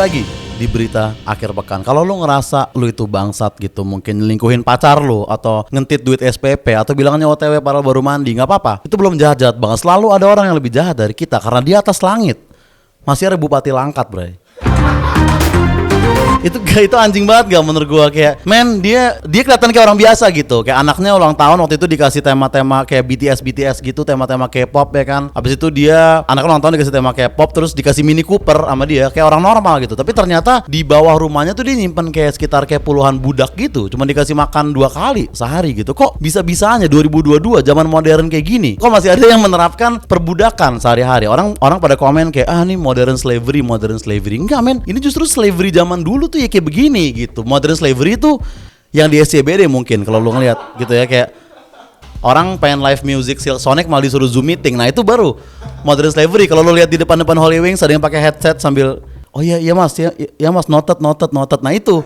lagi di berita akhir pekan. Kalau lu ngerasa lu itu bangsat gitu, mungkin nyelingkuhin pacar lu atau ngentit duit SPP atau bilangnya OTW padahal baru mandi, nggak apa-apa. Itu belum jahat-jahat banget. Selalu ada orang yang lebih jahat dari kita karena di atas langit masih ada Bupati Langkat, bray. Itu anjing banget gak menurut gua, kayak men dia kelihatan kayak orang biasa gitu, kayak anaknya ulang tahun waktu itu dikasih tema-tema kayak BTS gitu, tema-tema K-pop ya kan. Habis itu dia anaknya ulang tahun dikasih tema K-pop, terus dikasih Mini Cooper sama dia kayak orang normal gitu. Tapi ternyata di bawah rumahnya tuh dia nyimpen kayak sekitar kayak puluhan budak gitu, cuma dikasih makan 2 kali sehari gitu. Kok bisa-bisanya 2022 zaman modern kayak gini kok masih ada yang menerapkan perbudakan sehari-hari. Orang pada komen kayak ini modern slavery. Enggak men, ini justru slavery zaman dulu tuh ya kayak begini gitu. Modern slavery itu yang di SCBD mungkin kalau lu ngeliat gitu ya, kayak orang pengen live music Silk Sonic malah disuruh Zoom meeting. Nah itu baru modern slavery. Kalau lu lihat di depan Holy Wings ada yang pakai headset sambil iya mas noted. Nah itu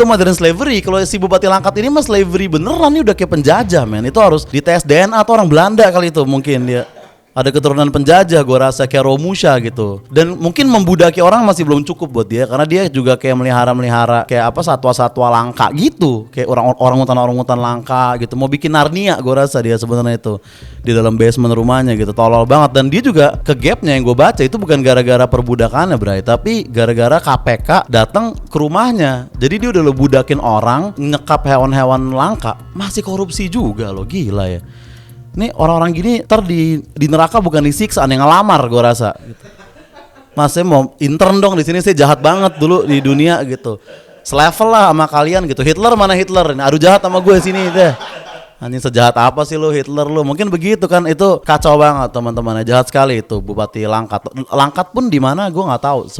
modern slavery. Kalau si Bupati Langkat ini mas slavery beneran, nih udah kayak penjajah men. Itu harus dites DNA atau orang Belanda kali itu, mungkin dia ada keturunan penjajah, gue rasa kayak Romusha gitu. Dan mungkin membudaki orang masih belum cukup buat dia, karena dia juga kayak melihara kayak apa satwa-satwa langka gitu, kayak orang-utan langka gitu. Mau bikin Narnia, gue rasa dia sebenarnya itu di dalam basement rumahnya gitu, tolol banget. Dan dia juga ke gapnya yang gue baca itu bukan gara-gara perbudakannya bray, tapi gara-gara KPK datang ke rumahnya. Jadi dia udah lo budakin orang, nyekap hewan-hewan langka, masih korupsi juga lo, gila ya. Nih orang-orang gini ntar di neraka bukan disiksa, yang ngelamar gue rasa gitu. Mas saya mau intern dong di sini, saya jahat banget dulu di dunia gitu. Selevel lah sama kalian gitu. Hitler mana Hitler? Nah, adu jahat sama gue sini deh. Anjing sejahat apa sih lu Hitler lu? Mungkin begitu kan, itu kacau banget teman-teman, jahat sekali itu Bupati Langkat. Langkat pun di mana gue nggak tahu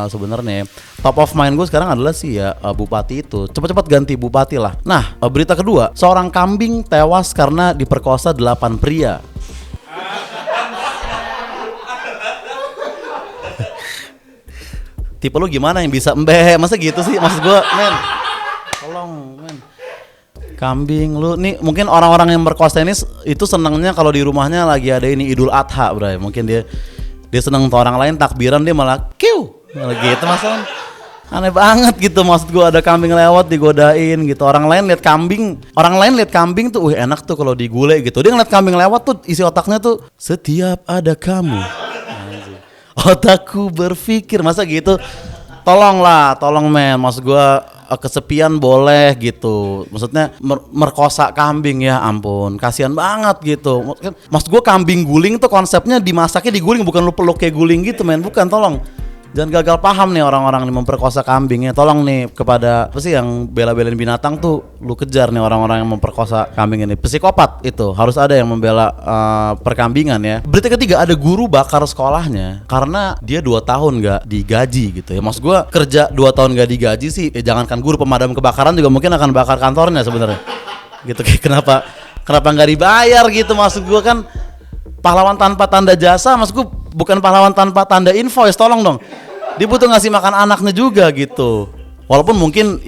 sebenarnya. Top of mind gue sekarang adalah sih ya Bupati itu. Cepat-cepat ganti Bupati lah. Nah, berita kedua, seorang kambing tewas karena diperkosa 8 pria. Tipe lu gimana yang bisa masa gitu sih? Maksud gue, men. Tolong, men. Kambing lu nih, mungkin orang-orang yang berkosa ini itu senangnya kalau di rumahnya lagi ada ini Idul Adha, bray. Mungkin dia seneng tuh orang lain takbiran, dia malah malah gitu masalah. Aneh banget gitu, maksud gua ada kambing lewat digodain gitu. Orang lain lihat kambing tuh enak tuh kalau digulai gitu. Dia ngeliat kambing lewat tuh isi otaknya tuh setiap ada kamu. Otakku berpikir, masa gitu. Tolong men, maksud gua kesepian boleh gitu. Maksudnya merkosa kambing, ya ampun, kasihan banget gitu. Maksud gue kambing guling tuh konsepnya dimasaknya diguling, bukan lu peluk kayak guling gitu men. Bukan, tolong. Jangan gagal paham nih orang-orang nih memperkosa kambingnya. Tolong nih kepada apa sih yang bela-belain binatang tuh, lu kejar nih orang-orang yang memperkosa kambing ini. Psikopat itu, harus ada yang membela perkambingan ya. Berita ketiga, ada guru bakar sekolahnya karena dia 2 tahun gak digaji gitu ya. Maksud gue kerja 2 tahun gak digaji sih, jangankan guru, pemadam kebakaran juga mungkin akan bakar kantornya sebenarnya. Gitu, kayak kenapa gak dibayar gitu. Maksud gue kan pahlawan tanpa tanda jasa, maksud gue bukan pahlawan tanpa tanda invoice, tolong dong. Dia butuh ngasih makan anaknya juga gitu. Walaupun mungkin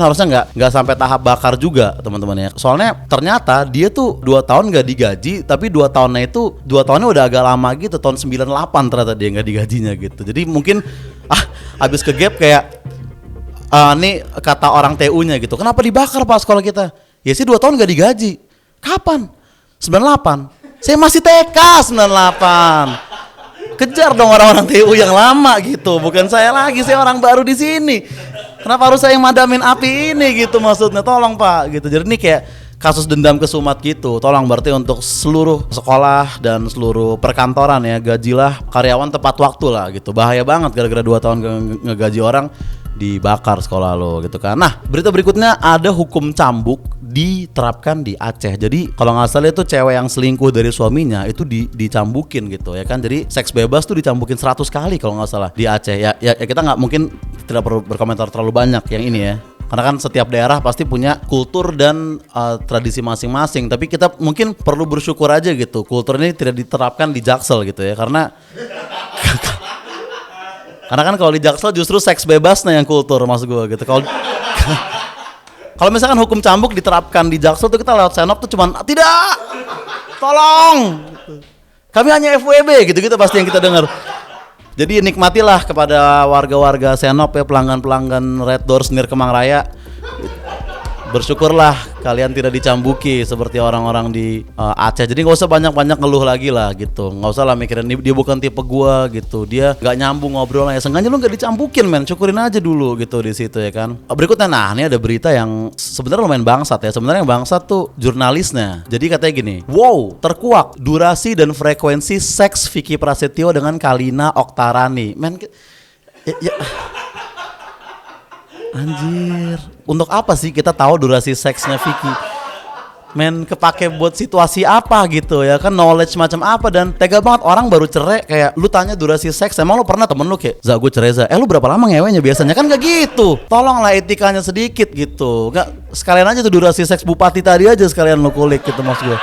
harusnya nggak sampai tahap bakar juga teman-teman ya. Soalnya ternyata dia tuh 2 tahun nggak digaji, tapi 2 tahunnya udah agak lama gitu. Tahun 98 ternyata dia nggak digajinya gitu. Jadi mungkin abis ke gap kayak nih kata orang TU-nya gitu. Kenapa dibakar Pak sekolah kita? Ya sih 2 tahun nggak digaji. Kapan? 98. Saya masih TK 98. Kejar dong orang-orang TU yang lama gitu. Bukan saya lagi, saya orang baru di sini. Kenapa harus saya yang madamin api ini gitu maksudnya? Tolong Pak gitu. Jadi ini kayak kasus dendam kesumat gitu. Tolong berarti untuk seluruh sekolah dan seluruh perkantoran ya, gajilah karyawan tepat waktu lah gitu. Bahaya banget gara-gara 2 tahun ngegaji orang dibakar sekolah lo gitu kan. Nah, berita berikutnya ada hukum cambuk diterapkan di Aceh. Jadi kalau nggak salah itu cewek yang selingkuh dari suaminya itu dicambukin gitu ya kan. Jadi seks bebas tuh dicambukin 100 kali kalau nggak salah di Aceh. Ya kita nggak mungkin tidak perlu berkomentar terlalu banyak yang ini ya. Karena kan setiap daerah pasti punya kultur dan tradisi masing-masing. Tapi kita mungkin perlu bersyukur aja gitu, kultur ini tidak diterapkan di Jaksel gitu ya. Karena kan kalau di Jaksel justru seks bebas yang kultur, maksud gue gitu. Kalau misalkan hukum cambuk diterapkan di Jaksel tuh kita lewat senop tuh cuman tidak, tolong, kami hanya FWB gitu-gitu pasti yang kita dengar. Jadi nikmatilah kepada warga-warga Senop ya, pelanggan-pelanggan Red Doors Nir Kemang Raya. Bersyukurlah kalian tidak dicambuki seperti orang-orang di Aceh. Jadi nggak usah banyak-banyak ngeluh lagi lah gitu. Nggak usah lah mikirin dia bukan tipe gua gitu. Dia nggak nyambung ngobrolnya. Seenggaknya lu nggak dicambukin men. Syukurin aja dulu gitu di situ ya kan. Berikutnya nah ini ada berita yang sebenarnya lumayan bangsat ya. Sebenarnya yang bangsat tuh jurnalisnya. Jadi katanya gini, wow terkuak durasi dan frekuensi seks Vicky Prasetyo dengan Kalina Oktarani. Men ya. Anjir, untuk apa sih kita tahu durasi seksnya Vicky? Men, kepake buat situasi apa gitu ya kan, knowledge macam apa. Dan tega banget orang baru cerai kayak lu tanya durasi seks. Emang lu pernah temen lu kayak, Za gue cerai Za, lu berapa lama ngewenya? Biasanya kan gak gitu. Tolonglah etikanya sedikit gitu. Gak, sekalian aja tuh durasi seks bupati tadi aja sekalian lu kulik gitu maksud gue.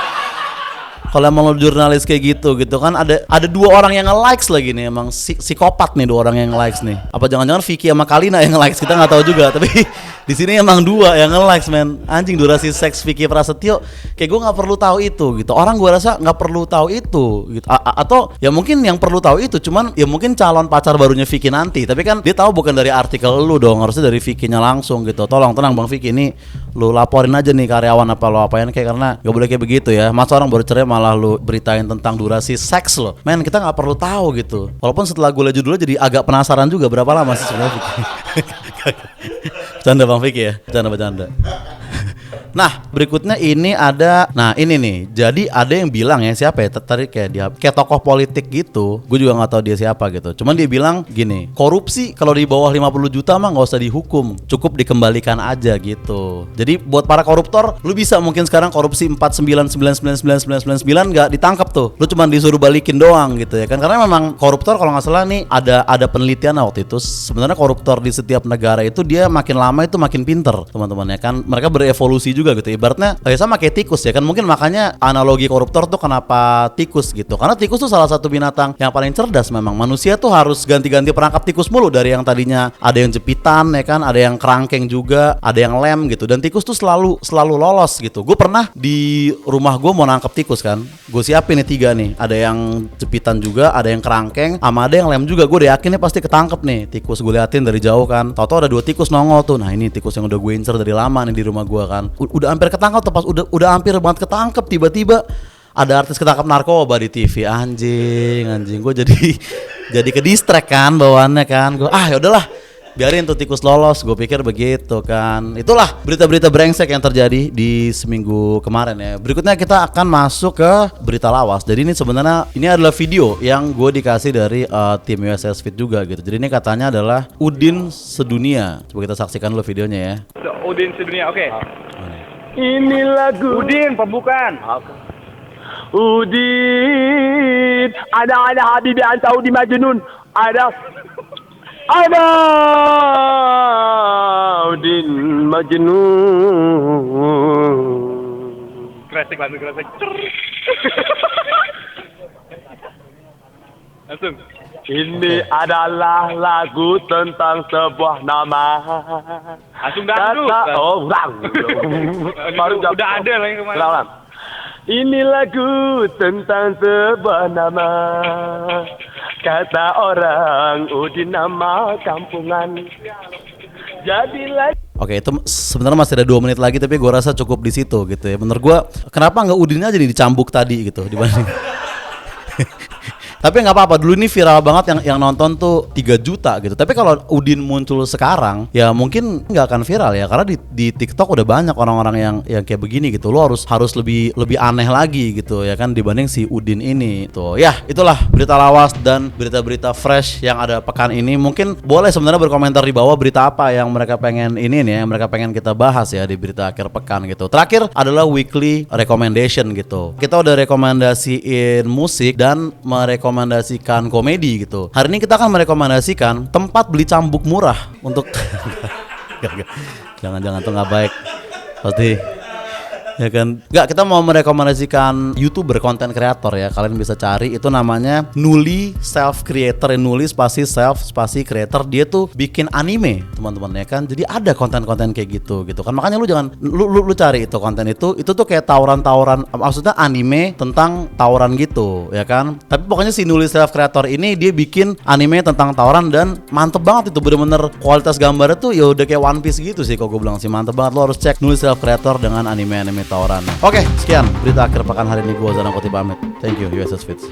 Kalau emang lo jurnalis kayak gitu kan ada dua orang yang nge-likes lagi nih, emang psikopat nih dua orang yang nge-likes nih. Apa jangan-jangan Vicky sama Kalina yang nge-likes, kita nggak tahu juga. Tapi di sini emang dua yang nge-likes men. Anjing, durasi seks Vicky Prasetyo kayak gue nggak perlu tahu itu gitu. Orang gue rasa nggak perlu tahu itu gitu. Atau ya mungkin yang perlu tahu itu cuman ya mungkin calon pacar barunya Vicky nanti. Tapi kan dia tahu bukan dari artikel lu dong, harusnya dari Vicky-nya langsung gitu. Tolong tenang Bang Vicky, ini lu laporin aja nih karyawan apa lo apain kayak, karena nggak boleh kayak begitu ya. Masa orang baru cerai malah lu beritain tentang durasi seks lo, men, kita nggak perlu tahu gitu. Walaupun setelah gue lihat judulnya jadi agak penasaran juga berapa lama sih sebenarnya. Bercanda Bang Vicky ya, bercanda. Nah berikutnya ini ada, nah ini nih, jadi ada yang bilang ya, siapa ya tadi kayak dia kayak tokoh politik gitu, gue juga nggak tahu dia siapa gitu. Cuman dia bilang gini, korupsi kalau di bawah 50 juta mah nggak usah dihukum, cukup dikembalikan aja gitu. Jadi buat para koruptor, lu bisa mungkin sekarang korupsi 49999999 nggak ditangkap tuh, lu cuma disuruh balikin doang gitu ya kan. Karena memang koruptor kalau nggak salah nih ada penelitian waktu itu, sebenarnya koruptor di setiap negara itu dia makin lama itu makin pinter teman-teman ya kan. Mereka berevolusi juga gitu, ibaratnya kayak sama kayak tikus ya kan. Mungkin makanya analogi koruptor tuh kenapa tikus gitu, karena tikus tuh salah satu binatang yang paling cerdas. Memang manusia tuh harus ganti-ganti perangkap tikus mulu, dari yang tadinya ada yang jepitan ya kan, ada yang kerangkeng juga, ada yang lem gitu, dan tikus tuh selalu lolos gitu. Gue pernah di rumah gue mau nangkep tikus kan, gue siapin nih 3 nih, ada yang jepitan juga, ada yang kerangkeng, sama ada yang lem juga. Gue udah yakin nih pasti ketangkep nih tikus. Gue liatin dari jauh kan, tau-tau ada 2 tikus nongol tuh. Nah ini tikus yang udah gue incer dari lama nih di rumah gue kan, udah hampir ketangkep tuh. Pas udah hampir banget ketangkep, tiba-tiba ada artis ketangkep narkoba di TV. Anjing gue jadi ke distract kan bawaannya kan. Gue ya udahlah, biarin tuh tikus lolos, gue pikir begitu kan. Itulah berita-berita brengsek yang terjadi di seminggu kemarin ya. Berikutnya kita akan masuk ke berita lawas. Jadi ini sebenarnya ini adalah video yang gue dikasih dari tim USS Fit juga gitu. Jadi ini katanya adalah Udin Sedunia. Coba kita saksikan dulu videonya ya. Udin Sedunia, oke. Ini lagu Udin pembukaan. Udin, ada Habibi anta Udin Majnun, ada Udin Majnun. Kresek. Langsung. Ini adalah lagu tentang sebuah nama. Langsung dangdut. Baru udah ada lagi kemarin. Ini lagu tentang sebuah nama. Kata orang Udin nama kampungan. Jadi lagi. Oke, itu sebenarnya masih ada 2 menit lagi, tapi gue rasa cukup di situ gitu ya. Menurut gue, kenapa nggak Udinnya jadi dicambuk tadi gitu dibanding. Tapi nggak apa-apa, dulu ini viral banget yang nonton tuh 3 juta gitu. Tapi kalau Udin muncul sekarang ya mungkin nggak akan viral ya, karena di TikTok udah banyak orang-orang yang kayak begini gitu. Lo harus lebih aneh lagi gitu ya kan dibanding si Udin ini tuh. Ya itulah berita lawas dan berita-berita fresh yang ada pekan ini. Mungkin boleh sebenarnya berkomentar di bawah berita apa yang mereka pengen ini nih, yang mereka pengen kita bahas ya di berita akhir pekan gitu. Terakhir adalah weekly recommendation gitu. Kita udah rekomendasiin musik dan merekomendasikan komedi gitu. Hari ini kita akan merekomendasikan tempat beli cambuk murah untuk jangan tuh nggak baik. Pasti Ya kan? Nggak, kita mau merekomendasikan YouTuber, konten kreator ya. Kalian bisa cari, itu namanya Nuli Self Creator. Nuli spasi self spasi creator. Dia tuh bikin anime, teman-teman ya kan. Jadi ada konten-konten kayak gitu kan. Makanya lu jangan lu cari itu konten itu tuh kayak tawuran-tawuran, maksudnya anime tentang tawuran gitu ya kan. Tapi pokoknya si Nuli Self Creator ini dia bikin anime tentang tawuran dan mantep banget itu, bener-bener kualitas gambarnya tuh ya udah kayak One Piece gitu sih, kok gue bilang sih mantep banget. Lo harus cek Nuli Self Creator dengan anime-anime tawuran. Oke, sekian berita akhir pekan hari ini. Gue Zana Koti pamit. Thank you, USS Fits.